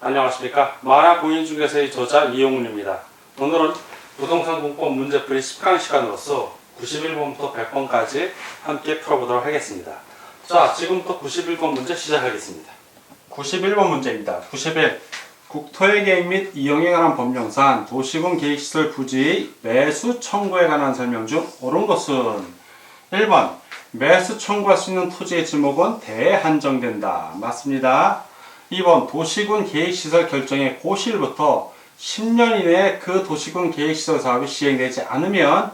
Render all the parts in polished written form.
안녕하십니까. 만화 공인중개사의 저자 이용훈입니다. 오늘은 부동산 공법 문제풀이 10강 시간으로서 91번부터 100번까지 함께 풀어보도록 하겠습니다. 자, 지금부터 91번 문제 시작하겠습니다. 91번 문제입니다. 91. 국토의 계획 및 이용에 관한 법령상 도시군 계획시설 부지의 매수 청구에 관한 설명 중 옳은 것은 1번 매수 청구할 수 있는 토지의 지목은 대한정된다. 맞습니다. 2번 도시군 계획시설 결정의 고시일부터 10년 이내에 그 도시군 계획시설 사업이 시행되지 않으면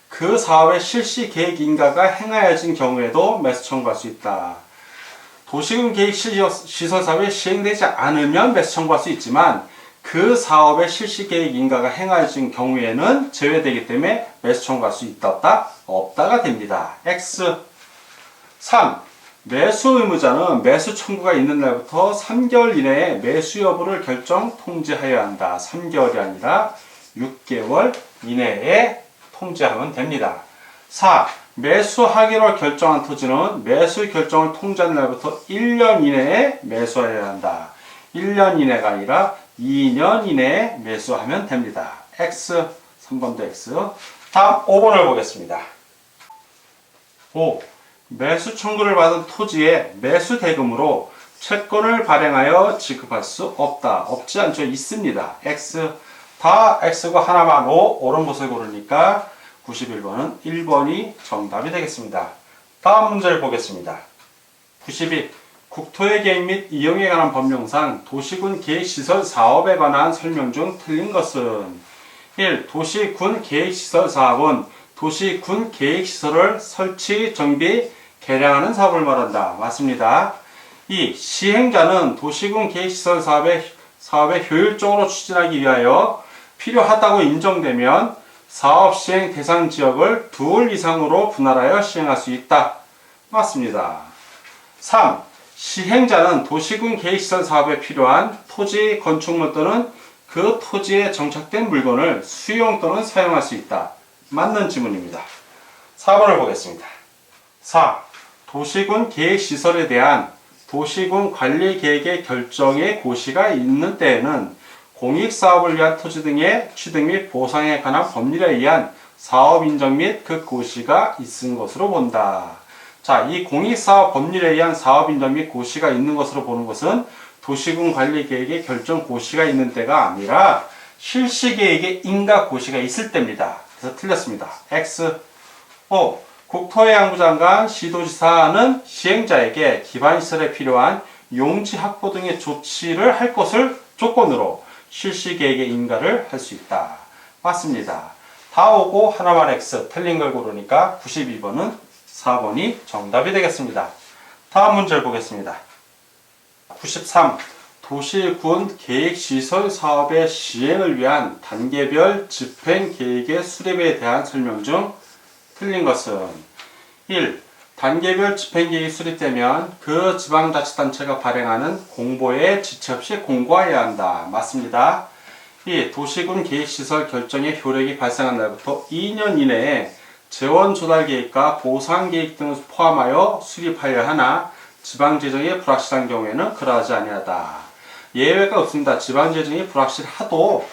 그 사업의 실시 계획 인가가 행하여진 경우에도 매수 청구할 수 있다. 도시군 계획시설 사업이 시행되지 않으면 매수 청구할 수 있지만 그 사업의 실시 계획 인가가 행하여진 경우에는 제외되기 때문에 매수 청구할 수 있다 없다? 없다가 됩니다. X 3. 매수 의무자는 매수 청구가 있는 날부터 3개월 이내에 매수 여부를 결정 통지하여야 한다. 3개월이 아니라 6개월 이내에 통지하면 됩니다. 4. 매수하기로 결정한 토지는 매수 결정을 통지한 날부터 1년 이내에 매수하여야 한다. 1년 이내가 아니라 2년 이내에 매수하면 됩니다. X, 3번도 X. 다음 5번을 보겠습니다. 5. 매수 청구를 받은 토지의 매수 대금으로 채권을 발행하여 지급할 수 없다. 없지 않죠. 있습니다. X. 다 X고 하나만 O. 옳은 것을 고르니까 91번은 1번이 정답이 되겠습니다. 다음 문제를 보겠습니다. 92. 국토의 계획 및 이용에 관한 법령상 도시군 계획시설 사업에 관한 설명 중 틀린 것은 1. 도시군 계획시설 사업은 도시군 계획시설을 설치, 정비, 개량하는 사업을 말한다. 맞습니다. 2. 시행자는 도시군 계획시설 사업에 효율적으로 추진하기 위하여 필요하다고 인정되면 사업 시행 대상 지역을 둘 이상으로 분할하여 시행할 수 있다. 맞습니다. 3. 시행자는 도시군 계획시설 사업에 필요한 토지, 건축물 또는 그 토지에 정착된 물건을 수용 또는 사용할 수 있다. 맞는 지문입니다. 4번을 보겠습니다. 4. 도시군 계획시설에 대한 도시군 관리계획의 결정의 고시가 있는 때에는 공익사업을 위한 토지 등의 취득 및 보상에 관한 법률에 의한 사업 인정 및 그 고시가 있은 것으로 본다. 자, 이 공익사업 법률에 의한 사업 인정 및 고시가 있는 것으로 보는 것은 도시군 관리계획의 결정 고시가 있는 때가 아니라 실시계획의 인가 고시가 있을 때입니다. 그래서 틀렸습니다. X. 5. 국토해양부 장관, 시도지사는 시행자에게 기반시설에 필요한 용지 확보 등의 조치를 할 것을 조건으로 실시계획의 인가를 할 수 있다. 맞습니다. 다 오고 하나만 X, 틀린 걸 고르니까 92번은 4번이 정답이 되겠습니다. 다음 문제를 보겠습니다. 93. 도시군 계획시설 사업의 시행을 위한 단계별 집행계획의 수립에 대한 설명 중 틀린 것은 1. 단계별 집행계획이 수립되면 그 지방자치단체가 발행하는 공보에 지체 없이 공고해야 한다. 맞습니다. 2. 도시군 계획시설 결정의 효력이 발생한 날부터 2년 이내에 재원조달계획과 보상계획 등을 포함하여 수립하여야 하나 지방재정이 불확실한 경우에는 그러하지 아니하다. 예외가 없습니다. 지방재정이 불확실하도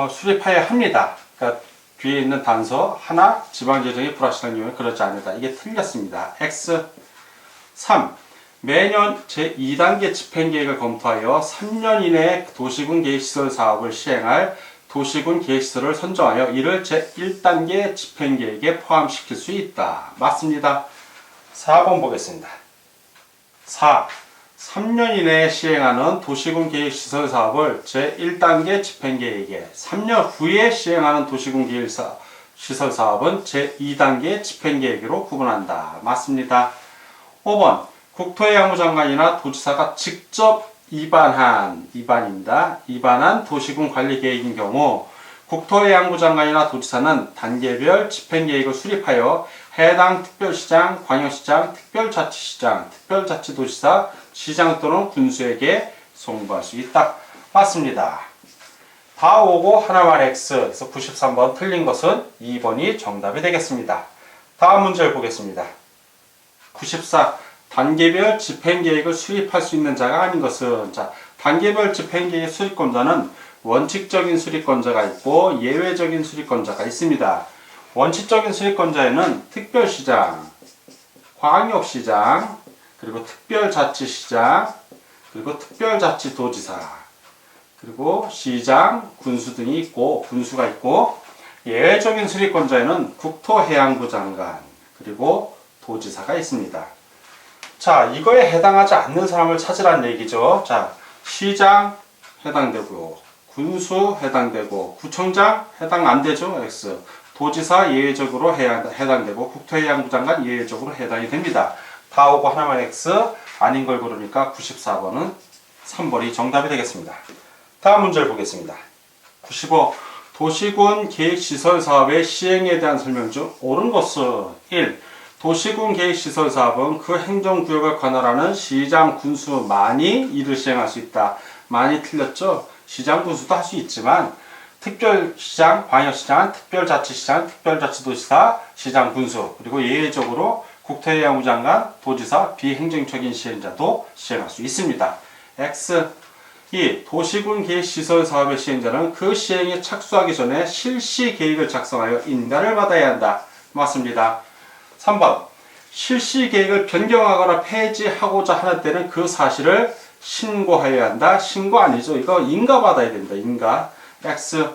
수립하여야 합니다. 그러니까 뒤에 있는 단서 하나 지방재정이 불확실한 경우에 그렇지 않다. 이게 틀렸습니다. X. 3. 매년 제2단계 집행계획을 검토하여 3년 이내에 도시군 계획시설 사업을 시행할 도시군 계획시설을 선정하여 이를 제1단계 집행계획에 포함시킬 수 있다. 맞습니다. 4번 보겠습니다. 4. 3년 이내에 시행하는 도시군 계획시설 사업을 제1단계 집행계획에 3년 후에 시행하는 도시군 계획시설 사업은 제2단계 집행계획으로 구분한다. 맞습니다. 5번 국토해양부 장관이나 도지사가 직접 입안한 도시군 관리계획인 경우 국토해양부 장관이나 도지사는 단계별 집행계획을 수립하여 해당 특별시장, 광역시장, 특별자치시장, 특별자치도지사, 시장 또는 군수에게 송부할 수 있다. 맞습니다. 다 오고 하나만 X. 그래서 93번 틀린 것은 2번이 정답이 되겠습니다. 다음 문제를 보겠습니다. 94. 단계별 집행계획을 수립할 수 있는 자가 아닌 것은, 자, 단계별 집행계획 수립권자는 원칙적인 수립권자가 있고 예외적인 수립권자가 있습니다. 원칙적인 수립권자에는 특별시장, 광역시장, 그리고 특별자치시장, 그리고 특별자치도지사, 그리고 시장, 군수 등이 있고 군수가 있고, 예외적인 수립권자에는 국토해양부 장관, 그리고 도지사가 있습니다. 자, 이거에 해당하지 않는 사람을 찾으라는 얘기죠. 자, 시장 해당되고, 군수 해당되고, 구청장 해당 안 되죠. X. 도지사 예외적으로 해당되고, 국토해양부 장관 예외적으로 해당이 됩니다. 다 오고 하나만 X, 아닌 걸 고르니까 94번은 3번이 정답이 되겠습니다. 다음 문제를 보겠습니다. 95. 도시군 계획시설 사업의 시행에 대한 설명 중 옳은 것은 1. 도시군 계획시설 사업은 그 행정구역을 관할하는 시장, 군수만이 이를 시행할 수 있다. 많이 틀렸죠? 시장, 군수도 할 수 있지만 특별시장, 광역시장, 특별자치시장, 특별자치도지사, 시장, 군수, 그리고 예외적으로 국토해양부 장관, 도지사, 비행정적인 시행자도 시행할 수 있습니다. X. 2. 도시군 계획시설 사업의 시행자는 그 시행에 착수하기 전에 실시 계획을 작성하여 인가를 받아야 한다. 맞습니다. 3번. 실시 계획을 변경하거나 폐지하고자 하는 때는 그 사실을 신고해야 한다. 신고 아니죠. 이거 인가 받아야 됩니다. 인가. X.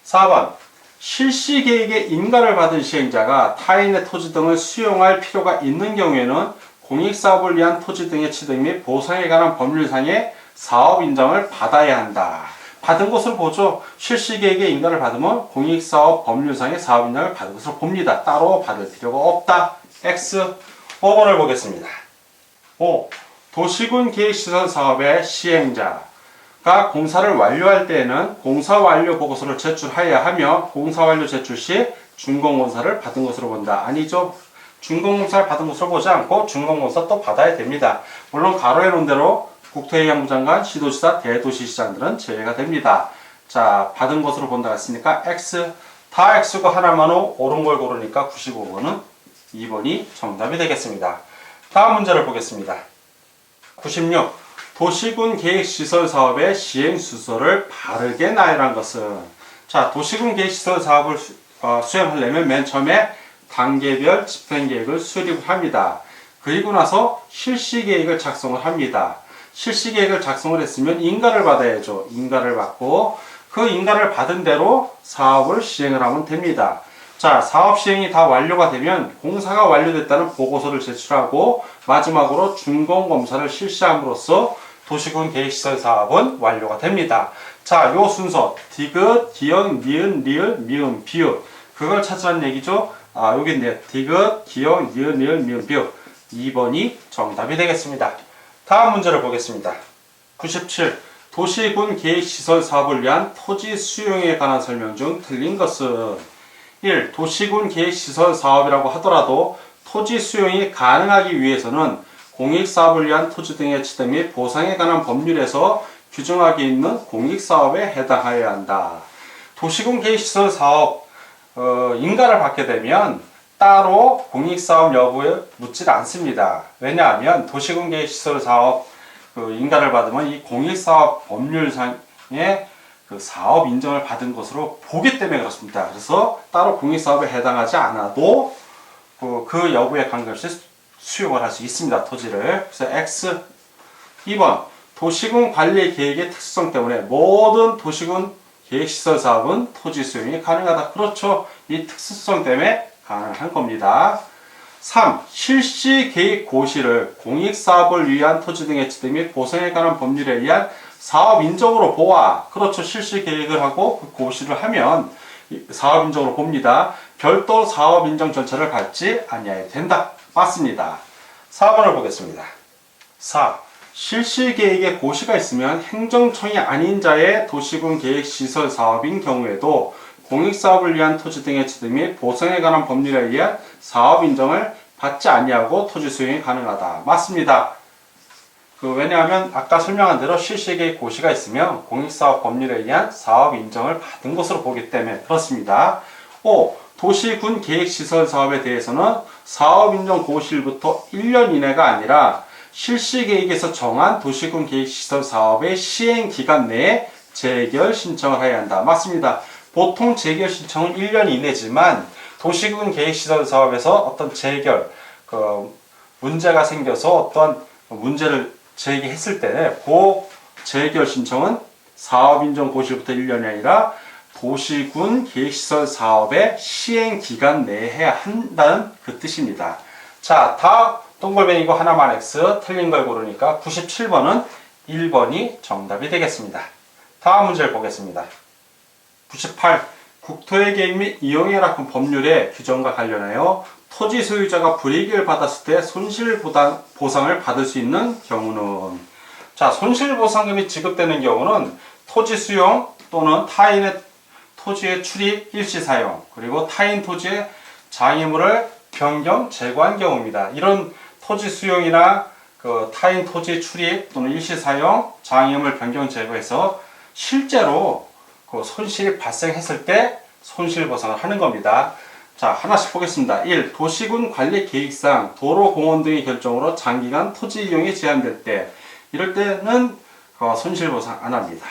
4번. 실시 계획에 인가를 받은 시행자가 타인의 토지 등을 수용할 필요가 있는 경우에는 공익사업을 위한 토지 등의 취득 및 보상에 관한 법률상의 사업 인정을 받아야 한다. 받은 것을 보죠. 실시 계획에 인가를 받으면 공익사업 법률상의 사업 인정을 받은 것을 봅니다. 따로 받을 필요가 없다. X. 5번을 보겠습니다. 5. 도시군 계획시설 사업의 시행자가 공사를 완료할 때에는 공사 완료 보고서를 제출해야 하며 공사 완료 제출 시 준공공사를 받은 것으로 본다. 아니죠. 준공공사를 받은 것으로 보지 않고 준공공사 또 받아야 됩니다. 물론 가로해 놓은 대로 국토해양부 장관, 시도지사, 대도시시장들은 제외가 됩니다. 자, 받은 것으로 본다 했으니까 X. 다 X고 하나만 옳은 걸 고르니까 95번은 2번이 정답이 되겠습니다. 다음 문제를 보겠습니다. 96. 도시군 계획시설 사업의 시행수서를 바르게 나열한 것은, 자, 도시군 계획시설 사업을 수행하려면 맨 처음에 단계별 집행계획을 수립을 합니다. 그리고 나서 실시계획을 작성을 합니다. 실시계획을 작성을 했으면 인가를 받아야죠. 인가를 받고 그 인가를 받은 대로 사업을 시행을 하면 됩니다. 자, 사업 시행이 다 완료가 되면 공사가 완료됐다는 보고서를 제출하고 마지막으로 준공검사를 실시함으로써 도시군 계획시설 사업은 완료가 됩니다. 자, 요 순서 디귿, 기역, 니은, 리을, 미음, 비읍 그걸 찾으라는 얘기죠. 아, 여기 있네요. 디귿, 기역, 니은, 리을, 미음, 비읍 2번이 정답이 되겠습니다. 다음 문제를 보겠습니다. 97. 도시군 계획시설 사업을 위한 토지 수용에 관한 설명 중 틀린 것은 1. 도시군 계획시설 사업이라고 하더라도 토지 수용이 가능하기 위해서는 공익사업을 위한 토지 등의 취득 및 보상에 관한 법률에서 규정하게 있는 공익사업에 해당하여야 한다. 도시군 계획시설 사업 인가를 받게 되면 따로 공익사업 여부에 묻지 않습니다. 왜냐하면 도시군 계획시설 사업 인가를 받으면 이 공익사업 법률상의 그 사업 인정을 받은 것으로 보기 때문에 그렇습니다. 그래서 따로 공익사업에 해당하지 않아도 그 여부에 관계없이 수용을 할 수 있습니다. 토지를. 그래서 X. 2번. 도시군 관리 계획의 특수성 때문에 모든 도시군 계획시설 사업은 토지 수용이 가능하다. 그렇죠. 이 특수성 때문에 가능한 겁니다. 3. 실시 계획 고시를 공익사업을 위한 토지 등의 취득 및 보상에 관한 법률에 의한 사업 인정으로 보아. 그렇죠. 실시 계획을 하고 그 고시를 하면 사업 인정으로 봅니다. 별도 사업 인정 절차를 밟지 아니해야 된다. 맞습니다. 4번을 보겠습니다. 4. 실시 계획에 고시가 있으면 행정청이 아닌 자의 도시군 계획 시설 사업인 경우에도 공익사업을 위한 토지 등의 취득 및 보상에 관한 법률에 의한 사업 인정을 받지 아니하고 토지 수용이 가능하다. 맞습니다. 왜냐하면 아까 설명한 대로 실시 계획 고시가 있으면 공익사업 법률에 의한 사업 인정을 받은 것으로 보기 때문에 그렇습니다. 5. 도시군 계획시설 사업에 대해서는 사업 인정 고시일부터 1년 이내가 아니라 실시계획에서 정한 도시군 계획시설 사업의 시행기간 내에 재결 신청을 해야 한다. 맞습니다. 보통 재결 신청은 1년 이내지만 도시군 계획시설 사업에서 어떤 재결, 문제가 생겨서 어떤 문제를 제기했을 때 그 재결 신청은 사업인정 고시부터 1년이 아니라 도시군 계획시설 사업의 시행기간 내에 해야 한다는 그 뜻입니다. 자, 다 동글뱅이고 하나만 X, 틀린 걸 고르니까 97번은 1번이 정답이 되겠습니다. 다음 문제를 보겠습니다. 98. 국토의 계획 및 이용의 낙후 법률의 규정과 관련하여 토지 소유자가 불이익을 받았을 때 손실보상을 받을 수 있는 경우는, 자, 손실보상금이 지급되는 경우는 토지 수용 또는 타인의 토지의 출입, 일시 사용, 그리고 타인 토지의 장애물을 변경, 제거한 경우입니다. 이런 토지 수용이나 타인 토지 출입 또는 일시 사용, 장애물 변경, 제거해서 실제로 손실이 발생했을 때 손실보상을 하는 겁니다. 자, 하나씩 보겠습니다. 1. 도시군 관리 계획상 도로, 공원 등의 결정으로 장기간 토지 이용이 제한될 때, 이럴 때는 손실보상 안 합니다.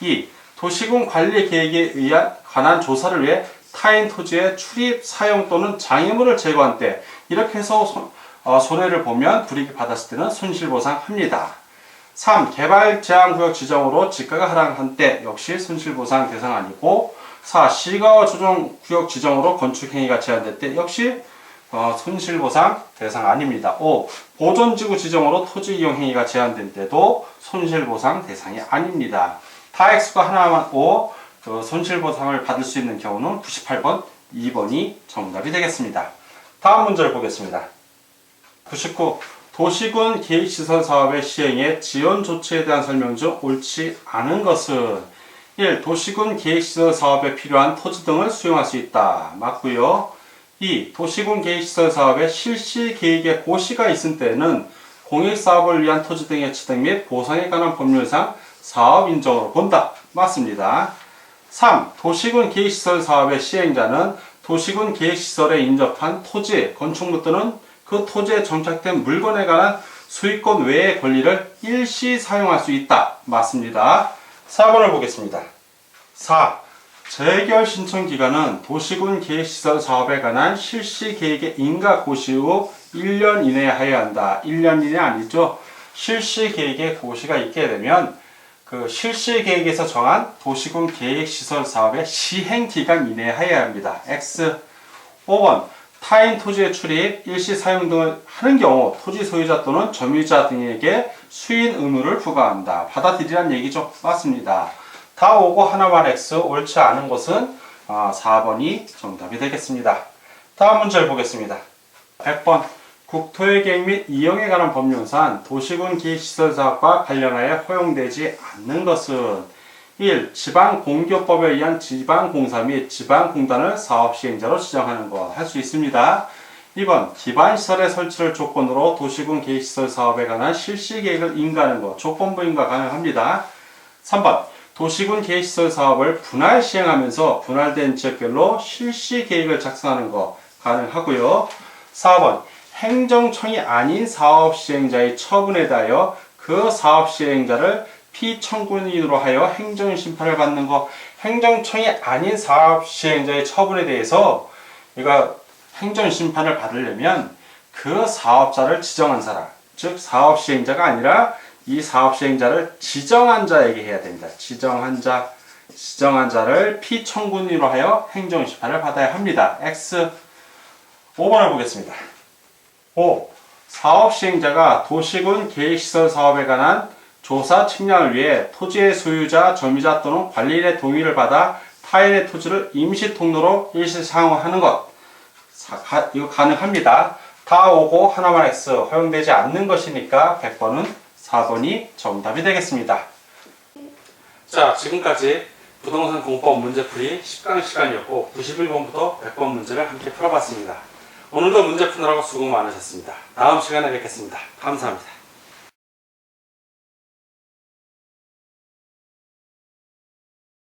2. 도시군 관리 계획에 의한 관한 조사를 위해 타인 토지의 출입, 사용 또는 장애물을 제거한 때, 이렇게 해서 손해를 보면 불이익을 받았을 때는 손실보상합니다. 3. 개발 제한구역 지정으로 지가가 하락한 때 역시 손실보상 대상 아니고, 4. 시가와 조정구역 지정으로 건축행위가 제한될 때 역시 손실보상 대상 아닙니다. 5. 보존지구 지정으로 토지 이용 행위가 제한된 때도 손실보상 대상이 아닙니다. 다 X가 하나만 5, 손실보상을 받을 수 있는 경우는 98번, 2번이 정답이 되겠습니다. 다음 문제를 보겠습니다. 99. 도시군 계획시설 사업의 시행에 지원 조치에 대한 설명 중 옳지 않은 것은, 1. 도시군 계획시설 사업에 필요한 토지 등을 수용할 수 있다. 맞고요. 2. 도시군 계획시설 사업의 실시 계획에 고시가 있을 때는 공익사업을 위한 토지 등의 취득 및 보상에 관한 법률상 사업 인정으로 본다. 맞습니다. 3. 도시군 계획시설 사업의 시행자는 도시군 계획시설에 인접한 토지, 건축물 또는 그 토지에 정착된 물건에 관한 소유권 외의 권리를 일시 사용할 수 있다. 맞습니다. 4번을 보겠습니다. 4. 재결 신청 기간은 도시군 계획시설 사업에 관한 실시 계획의 인가 고시 후 1년 이내에 해야 한다. 1년 이내 아니죠. 실시 계획에 고시가 있게 되면 그 실시 계획에서 정한 도시군 계획시설 사업의 시행 기간 이내에 해야 합니다. X. 5번. 타인 토지의 출입, 일시 사용 등을 하는 경우 토지 소유자 또는 점유자 등에게 수인 의무를 부과한다. 받아들이란 얘기죠. 맞습니다. 다 오고 하나만 X, 옳지 않은 것은 4번이 정답이 되겠습니다. 다음 문제를 보겠습니다. 100번. 국토의 계획 및 이용에 관한 법률상 도시군 계획시설 사업과 관련하여 허용되지 않는 것은, 1. 지방공교법에 의한 지방공사 및 지방공단을 사업시행자로 지정하는 것 할 수 있습니다. 2번. 기반시설의 설치를 조건으로 도시군 계획시설 사업에 관한 실시계획을 인가하는 것, 조건부 인가 가능합니다. 3번. 도시군 계획시설 사업을 분할 시행하면서 분할된 지역별로 실시계획을 작성하는 것 가능하고요. 4번. 행정청이 아닌 사업시행자의 처분에 대하여 그 사업시행자를 피청구인으로 하여 행정심판을 받는 것, 행정청이 아닌 사업시행자의 처분에 대해서 이거 행정심판을 받으려면 그 사업자를 지정한 사람, 즉 사업시행자가 아니라 이 사업시행자를 지정한 자에게 해야 됩니다. 지정한 자를 피청구인으로 하여 행정심판을 받아야 합니다. X. 5번을 보겠습니다. 5. 사업시행자가 도시군 계획시설 사업에 관한 조사 측량을 위해 토지의 소유자, 점유자 또는 관리인의 동의를 받아 타인의 토지를 임시 통로로 일시 사용하는 것, 이거 가능합니다. 다 오고 하나만 X, 허용되지 않는 것이니까 100번은 4번이 정답이 되겠습니다. 자, 지금까지 부동산 공법 문제풀이 10강 시간이었고 91번부터 100번 문제를 함께 풀어봤습니다. 오늘도 문제 푸느라고 수고 많으셨습니다. 다음 시간에 뵙겠습니다. 감사합니다.